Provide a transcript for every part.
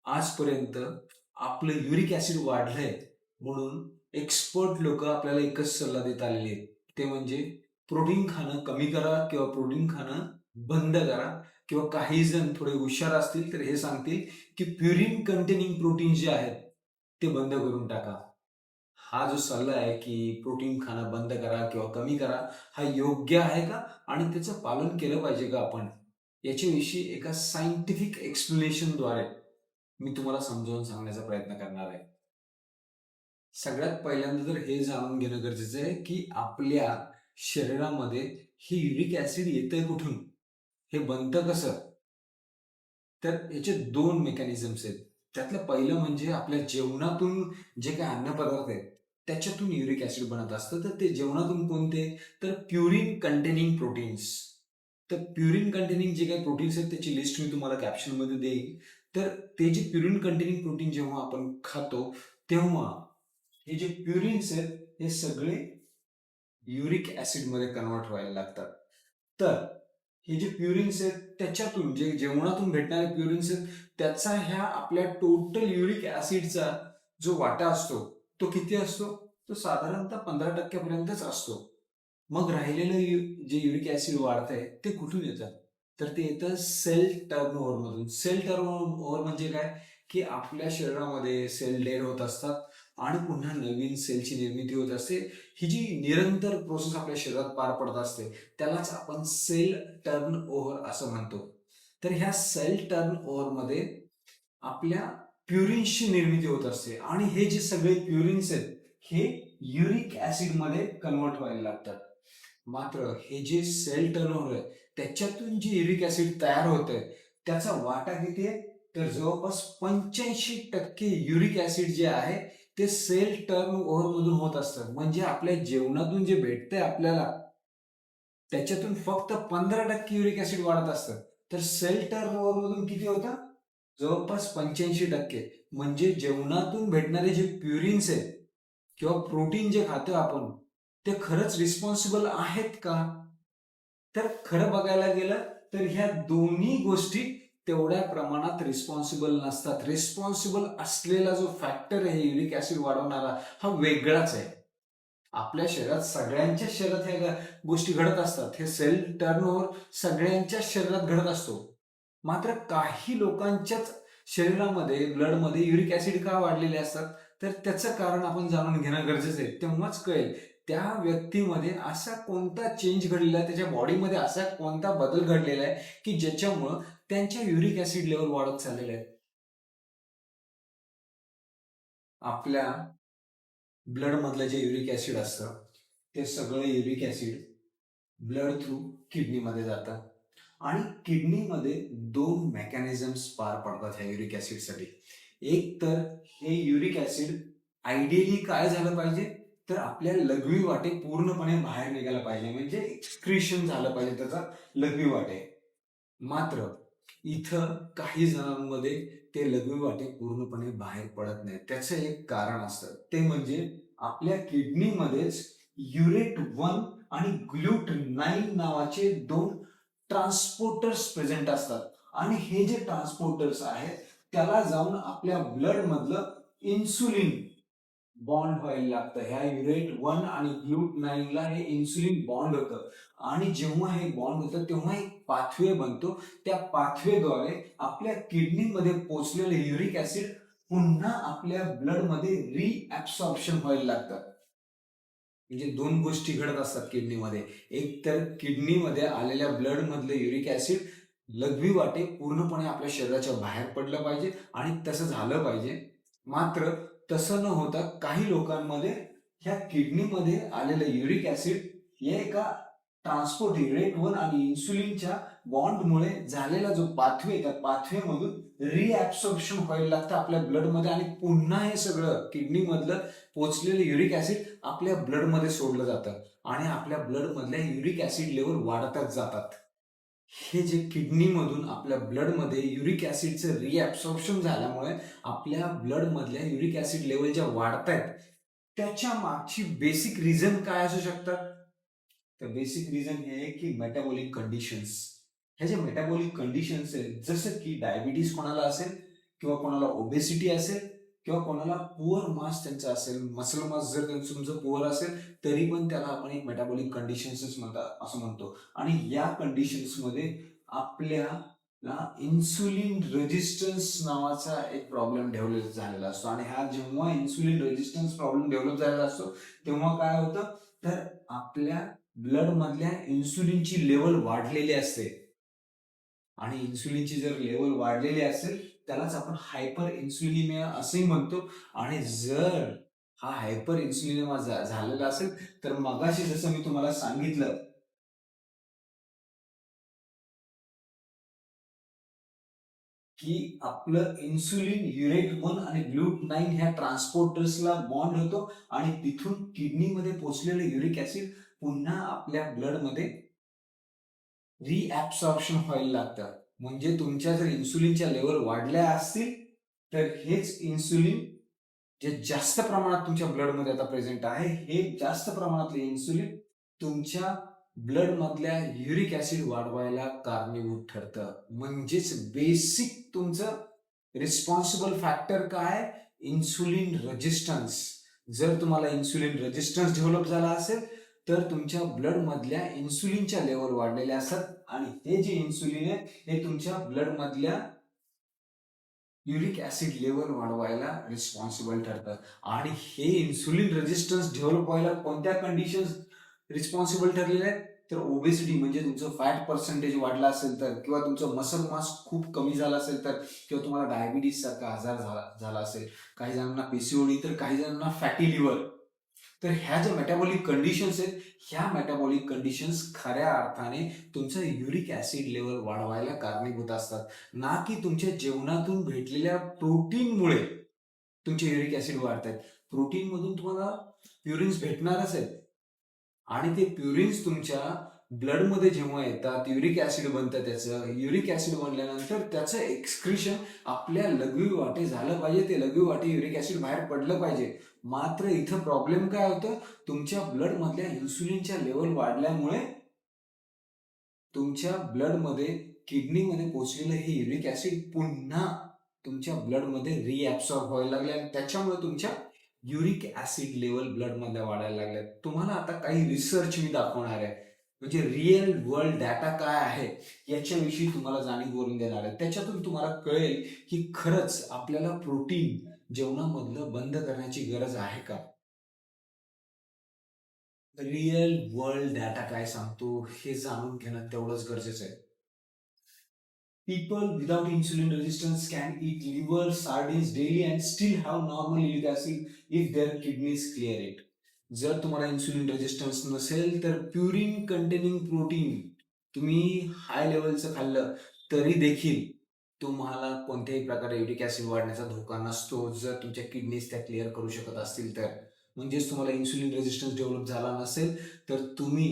आजपर्यंत आपलं uric acid वाढलंय म्हणून एक्सपर्ट लोक आपल्याला एकच सल्ला देत आलेले आहेत, ते म्हणजे प्रोटीन खाणं कमी करा किंवा प्रोटीन खाणं बंद करा. किंवा काही जण थोडे हुशार असतील तर हे सांगतील की प्युरिन कंटेनिंग प्रोटीन जे आहेत ते बंद करून टाका. हा जो सल्ला आहे की प्रोटीन खाणं बंद करा किंवा कमी करा, हा योग्य आहे का आणि त्याचं पालन केलं पाहिजे का आपण, याच्याविषयी एका सायंटिफिक एक्सप्लेनेशनद्वारे मी तुम्हाला समजावून सांगण्याचा प्रयत्न करणार आहे. सगळ्यात पहिल्यांदा तर हे जाणून घेणं गरजेचं आहे की आपल्या शरीरामध्ये हे युरिक ऍसिड येतंय कुठून, हे बनतं कसं. तर याचे दोन मेकॅनिझम्स आहेत. त्यातलं पहिलं म्हणजे आपल्या जेवणातून जे काही अन्नपदार्थ आहेत त्याच्यातून युरिक ऍसिड बनत असतं. तर ते जेवणातून कोणते, तर प्युरिन कंटेनिंग प्रोटीन्स. तर प्युरिन कंटेनिंग जे काही प्रोटीन्स आहेत त्याची लिस्ट मी तुम्हाला कॅप्शनमध्ये देईन. तर ते जे प्युरिन कंटेनिंग प्रोटीन जेव्हा आपण खातो तेव्हा हे जे प्युरिन्स आहेत हे सगळे युरिक ऍसिडमध्ये कन्वर्ट व्हायला लागतात. तर हे जे प्युरिन्स आहेत त्याच्यातून जे जेवणातून भेटणारे प्युरिन्स आहेत त्याचा ह्या आपल्या टोटल युरिक ऍसिडचा जो वाटा असतो तो किती असतो, तो साधारणतः 15% असतो. मग राहिलेलं जे युरिक ऍसिड वाढतंय ते कुठून येतं, तर ते येतं सेल टर्नओव्हर मधून. सेल टर्नओव्हर म्हणजे काय, की आपल्या शरीरामध्ये सेल डेड होत असतात आणि पुन्हा नवीन सेलची निर्मिती होत असते. ही जी निरंतर प्रोसेस आपल्या शरीरात पार पडत असते त्यालाच आपण सेल टर्न ओव्हर असं म्हणतो. तर ह्या सेल टर्न ओव्हर मध्ये आपल्या प्युरिन्सची निर्मिती होत असते आणि हे जे सगळे प्युरिन्स आहेत हे युरिक ऍसिड मध्ये कन्वर्ट व्हायला लागतात. मात्र हे जे सेल टर्नओव्हर आहे त्याच्यातून जे युरिक ऍसिड तयार होत आहे त्याचा वाटा किती आहे, तर जवळपास 85% युरिक ऍसिड जे आहे ते सेल टर्न ओव्हर मधून होत असतं. म्हणजे आपल्या जेवणातून जे भेटतंय आपल्याला त्याच्यातून फक्त 15% युरिक ऍसिड वाढत असतं. तर सेल टर्न ओव्हर मधून किती होतं, जवळपास 85%. म्हणजे जेवणातून भेटणारे जे प्युरिन्स आहेत किंवा प्रोटीन जे खातो आपण ते खरंच रिस्पॉन्सिबल आहेत का, तर खरं बघायला गेलं तर ह्या दोन्ही गोष्टी तेवढ्या प्रमाणात रिस्पॉन्सिबल नसतात. रिस्पॉन्सिबल असलेला जो फॅक्टर आहे युरिक ऍसिड वाढवणारा हा वेगळाच आहे. आपल्या शरीरात सगळ्यांच्या शरीरात ह्या गोष्टी घडत असतात. हे सेल टर्नओव्हर सगळ्यांच्या शरीरात घडत असतो. मात्र काही लोकांच्याच शरीरामध्ये ब्लडमध्ये युरिक ऍसिड का वाढलेले असतात, तर त्याचं कारण आपण जाणून घेणं गरजेचं आहे. तेव्हाच कळेल त्या व्यक्तीमध्ये असा कोणता चेंज घडलेला आहे, त्याच्या बॉडीमध्ये असा कोणता बदल घडलेला आहे की ज्याच्यामुळं त्यांच्या युरिक ऍसिड लेवल वाढत चाललेले आहेत. आपल्या ब्लड मधलं जे युरिक ऍसिड असतं ते सगळं युरिक ऍसिड ब्लड थ्रू किडनीमध्ये जातं आणि किडनीमध्ये दोन मेकॅनिझम्स पार पडतात ह्या युरिक ऍसिडसाठी. एक तर हे युरिक ऍसिड आयडियली काय झालं पाहिजे, तर आपल्या लघवी वाटे पूर्णपणे बाहेर निघायला पाहिजे, म्हणजे एक्सक्रिशन झालं पाहिजे त्याचा लघवी वाटे. मात्र इथं काही जणांमध्ये ते लघवी वाटे पूर्णपणे बाहेर पडत नाही. त्याचं एक कारण असतं, ते म्हणजे आपल्या किडनीमध्येच युरेट 1 आणि ग्लूट 9 नावाचे दोन ट्रान्सपोर्टर्स प्रेझेंट असतात. आणि हे जे ट्रान्सपोर्टर्स आहेत त्याला जाऊन आपल्या ब्लड मधलं इन्सुलिन बॉन्ड व्हायला लागतं. ह्या युरेट 1 आणि ग्लूट 9 ला हे इन्सुलिन बॉन्ड होतं आणि जेव्हा हे बॉन्ड होतं तेव्हा एक पाथवे बनतो. त्या पाथवेद्वारे आपल्या किडनीमध्ये पोचलेले युरिक ऍसिड पुन्हा आपल्या ब्लडमध्ये रिअब्सॉर्प्शन व्हायला लागतं. म्हणजे दोन गोष्टी घडत असतात किडनीमध्ये. एक तर किडनीमध्ये आलेल्या ब्लड मधले युरिक ऍसिड लघवी वाटे पूर्णपणे आपल्या शरीराच्या बाहेर पडलं पाहिजे आणि तसं झालं पाहिजे. मात्र तसं न होता काही लोकांमध्ये ह्या किडनीमध्ये आलेलं युरिक ऍसिड हे एका ट्रान्सपोर्ट युरेट 1 आणि इन्सुलिनच्या बॉन्डमुळे झालेला जो पाथवे, त्या पाथवे मधून रिअब्सॉर्प्शन व्हायला लागतं आपल्या ब्लडमध्ये आणि पुन्हा हे सगळं किडनी मधलं पोचलेलं युरिक ऍसिड आपल्या ब्लडमध्ये सोडलं जातं आणि आपल्या ब्लड मधल्या युरिक ऍसिड लेवल वाढतच जातात. हे जे किडनीमधून आपल्या ब्लडमध्ये युरिक ऍसिडचं रिअब्सॉर्प्शन झाल्यामुळे आपल्या ब्लड मधल्या युरिक ऍसिड लेवल ज्या वाढतायत त्याच्या मागची बेसिक रिझन काय असू शकतात, तर बेसिक रिझन हे आहे की मेटाबॉलिक कंडिशन्स. ह्या ज्या मेटाबॉलिक कंडिशन्स आहेत, जसं की डायबिटीस कोणाला असेल किंवा कोणाला ओबेसिटी असेल किंवा कोणाला पुअर मास त्यांचा असेल, मसल मास जर त्यांचं तुमचं पुअर असेल तरी पण त्याला आपण एक मेटाबॉलिक कंडिशन्सच म्हणतात असं म्हणतो. आणि या कंडिशन्समध्ये आपल्याला इन्सुलिन रेजिस्टन्स नावाचा एक प्रॉब्लेम डेव्हलप झालेला असतो. आणि हा जेव्हा इन्सुलिन रेजिस्टन्स प्रॉब्लेम डेव्हलप झालेला असतो तेव्हा काय होतं, तर आपल्या ब्लड मधल्या इन्सुलिनची लेवल वाढलेली असते. आणि इन्सुलिनची जर लेवल वाढलेली असेल त्यालाच आपण हायपर इन्सुलिनिमिया असंही म्हणतो. आणि जर हा हायपर इन्सुलिनिमिया झालेला असेल तर मगाशी जसं मी तुम्हाला सांगितलं की आपलं इन्सुलिन युरेट 1 आणि ग्लूट 9 ह्या ट्रान्सपोर्टर्सला बॉन्ड होतो आणि तिथून किडनीमध्ये पोहोचलेलं युरिक ऍसिड पुन्हा आपल्या ब्लडमध्ये रिॲब्सॉर्प्शन व्हायला लागतं. म्हणजे तुमच्या जर इन्सुलिनच्या लेवल वाढल्या असतील तर हेच इन्सुलिन जे जास्त प्रमाणात तुमच्या ब्लडमध्ये आता प्रेझेंट आहे, हे जास्त प्रमाणातले इन्सुलिन तुमच्या ब्लड मधल्या युरिक ऍसिड वाढवायला कारणीभूत ठरतं. म्हणजेच बेसिक तुमचं रिस्पॉन्सिबल फॅक्टर काय, इन्सुलिन रेजिस्टन्स. जर तुम्हाला इन्सुलिन रेजिस्टन्स डेव्हलप झाला असेल तर तुमच्या ब्लड मधल्या इन्सुलिनच्या लेवल वाढलेल्या असतात आणि हे जे इन्सुलिन आहे हे तुमच्या ब्लड मधल्या युरिक ऍसिड लेवल वाढवायला रिस्पॉन्सिबल ठरतं. आणि हे इन्सुलिन रेजिस्टन्स डेव्हलप व्हायला कोणत्या कंडिशन्स रिस्पॉन्सिबल ठरलेल्या आहेत, तर ओबेसिटी म्हणजे तुमचं फॅट पर्सेंटेज वाढला असेल तर, किंवा तुमचं मसल मास खूप कमी झाला असेल तर, किंवा तुम्हाला डायबिटीस सारखा आजार झाला असेल, काही जणांना पीसीओडी तर काही जणांना फॅटी लिव्हर. तर ह्या ज्या मेटाबॉलिक कंडिशन्स आहेत ह्या मेटाबॉलिक कंडिशन्स खऱ्या अर्थाने तुमचं युरिक ऍसिड लेवल वाढवायला कारणीभूत असतात, ना की तुमच्या जेवणातून भेटलेल्या प्रोटीनमुळे तुमचे युरिक ऍसिड वाढत आहेत. प्रोटीन मधून तुम्हाला प्युरिन्स भेटणारच आहेत आणि ते प्युरिन्स तुमच्या ब्लडमध्ये जेव्हा येतात युरिक ऍसिड बनतं, त्याचं युरिक ऍसिड बनल्यानंतर त्याचं एक्सक्रिशन आपल्या लघवी वाटे झालं पाहिजे, ते लघवी वाटे युरिक ऍसिड बाहेर पडलं पाहिजे. मात्र इथं प्रॉब्लेम काय होतं, तुमच्या ब्लड मधल्या इन्सुलिनच्या लेवल वाढल्यामुळे तुमच्या ब्लडमध्ये किडनीमध्ये पोहोचलेलं हे युरिक ऍसिड पुन्हा तुमच्या ब्लडमध्ये रिॲब्सॉर्ब व्हायला लागले आणि त्याच्यामुळे तुमच्या युरिक ऍसिड लेवल ब्लड मध्ये वाढायला लागले. तुम्हाला आता काही रिसर्च मी दाखवणार आहे, म्हणजे रिअल वर्ल्ड डाटा काय आहे याच्याविषयी तुम्हाला जाणीव करून देणार आहे. त्याच्यातून तुम्हाला कळेल की खरंच आपल्याला प्रोटीन जेवणामधलं बंद करण्याची गरज आहे का. रिअल वर्ल्ड डाटा काय सांगतो हे जाणून घेणं तेवढंच गरजेचं आहे. People without insulin resistance can eat liver, sardines daily and still have normal uric acid if their kidneys clear it. जर तुम्हाला इन्सुलिन रेजिस्टन्स नसेल तर प्युरिन कंटेनिंग प्रोटीन तुम्ही हाय लेवलचं खाल्लं तरी देखील तुम्हाला कोणत्याही प्रकारे युरिक ऍसिड वाढण्याचा धोका नसतो, जर तुमच्या किडनीज त्या क्लिअर करू शकत असतील तर. म्हणजेच तुम्हाला इन्सुलिन रेजिस्टन्स डेव्हलप झाला नसेल तर तुम्ही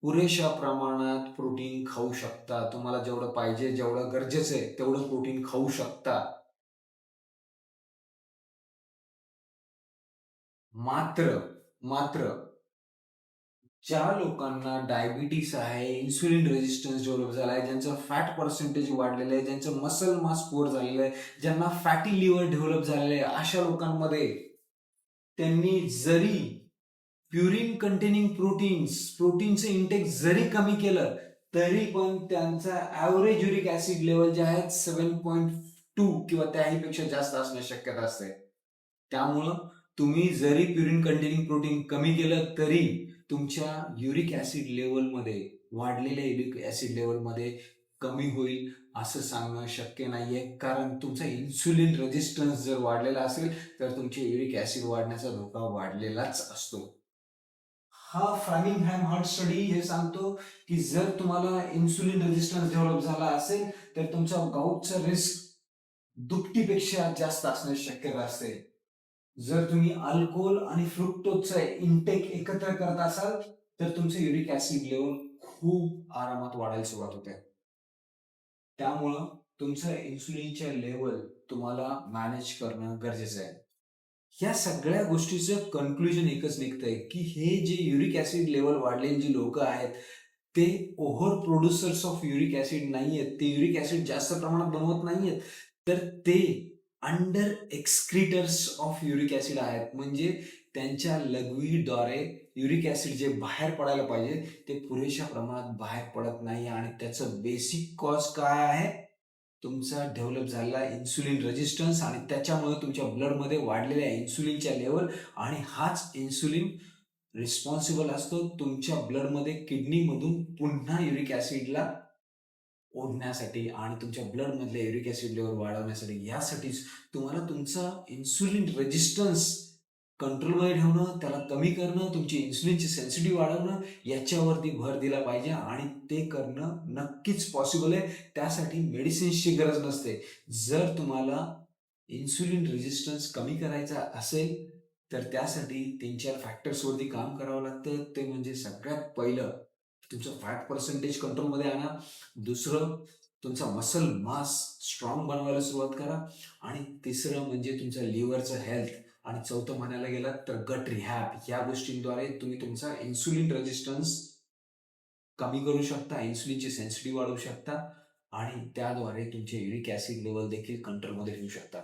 पुरेशा प्रमाणात प्रोटीन खाऊ शकता. तुम्हाला जेवढं पाहिजे, जेवढं गरजेचं आहे तेवढं प्रोटीन खाऊ शकता. मात्र मात्र ज्या लोकांना डायबिटीस आहे, इन्सुलिन रेजिस्टन्स डेव्हलप झाला आहे, ज्यांचं फॅट पर्सेंटेज वाढलेलं आहे, ज्यांचं मसल मास पुअर झालेलं आहे, ज्यांना फॅटी लिव्हर डेव्हलप झालेलं आहे, अशा लोकांमध्ये त्यांनी जरी प्युरिन कंटेनिंग प्रोटीनचं इंटेक जरी कमी केलं तरी पण त्यांचा ऍव्हरेज युरिक ऍसिड लेवल जे आहेत 7.2 किंवा त्याहीपेक्षा जास्त असण्याची शक्यता असते. त्यामुळं तुम्ही जरी प्युरिन कंटेनिंग प्रोटीन कमी केलं तरी तुमच्या युरिक ऍसिड लेवलमध्ये वाढलेल्या युरिक ऍसिड लेवलमध्ये कमी होईल असं सांगणं शक्य नाहीये, कारण तुमचा इन्सुलिन रेजिस्टन्स जर वाढलेला असेल तर तुमचे युरिक ऍसिड वाढण्याचा धोका वाढलेलाच असतो. हा फ्रॅमिंगहॅम हार्ट स्टडी हे सांगतो की जर तुम्हाला इन्सुलिन रेजिस्टन्स डेव्हलप झाला असेल तर तुमचा गाऊटचा रिस्क दुपटीपेक्षा जास्त असण्याची शक्यता असते. जर तुम्ही अल्कोहोल आणि फ्रुक्टोजचा इंटेक एकत्र करत असाल तर तुमचं युरिक ऍसिड लेवल खूप आरामात वाढायला सुरुवात होते. त्यामुळं तुमचं इन्सुलिनच्या लेवल तुम्हाला मॅनेज करणं गरजेचं आहे. या सगळ्या गोष्टीचं कन्क्लुजन एकच निघतंय की हे जे युरिक ऍसिड लेवल वाढलेली जी लोक आहेत ते over producers of uric acid नाहीयेत, ते युरिक ऍसिड जास्त प्रमाणात बनवत नाहीयेत, तर ते अंडर एक्सक्रीटर्स ऑफ युरिक ऍसिड आहेत, म्हणजे त्यांच्या लघवीद्वारे युरिक ऍसिड जे बाहेर पडायला पाहिजे ते पुरेशा प्रमाणात बाहेर पडत नाही. आणि त्याचं बेसिक कॉज काय आहे? तुमचा डेव्हलप झालेला इन्सुलिन रेजिस्टन्स, आणि त्याच्यामुळे तुमच्या ब्लडमध्ये वाढलेल्या इन्सुलिनच्या लेवल, आणि हाच इन्सुलिन रिस्पॉन्सिबल असतो तुमच्या ब्लडमध्ये किडनीमधून पुन्हा युरिक ऍसिडला ओढण्यासाठी आणि तुमच्या ब्लडमधले युरिक ऍसिड लेवल वाढवण्यासाठी. यासाठीच तुम्हाला तुमचा इन्सुलिन रेजिस्टन्स कंट्रोलमध्ये ठेवणं, त्याला कमी करणं, तुमची इन्सुलिनची सेन्सिटिव्ह वाढवणं, याच्यावरती भर दिला पाहिजे. आणि ते करणं नक्कीच पॉसिबल आहे. त्यासाठी मेडिसिन्सची गरज नसते. जर तुम्हाला इन्सुलिन रेजिस्टन्स कमी करायचा असेल तर त्यासाठी 3-4 फॅक्टर्सवरती काम करावं लागतं. ते म्हणजे सगळ्यात पहिलं तुमचं फॅट पर्सेंटेज कंट्रोलमध्ये आणा. दुसरं, तुमचा मसल मास स्ट्रॉंग बनवायला सुरुवात करा. आणि तिसरं म्हणजे तुमच्या लिव्हरचं हेल्थ. आणि चौथं म्हणायला गेलं तर गट रिहॅब. या गोष्टींद्वारे तुम्ही तुमचा इन्सुलिन रेजिस्टन्स कमी करू शकता, इन्सुलिनची सेन्सिटिव्ह वाढवू शकता, आणि त्याद्वारे तुमचे युरिक ऍसिड लेवल देखील कंट्रोलमध्ये ठेवू शकता.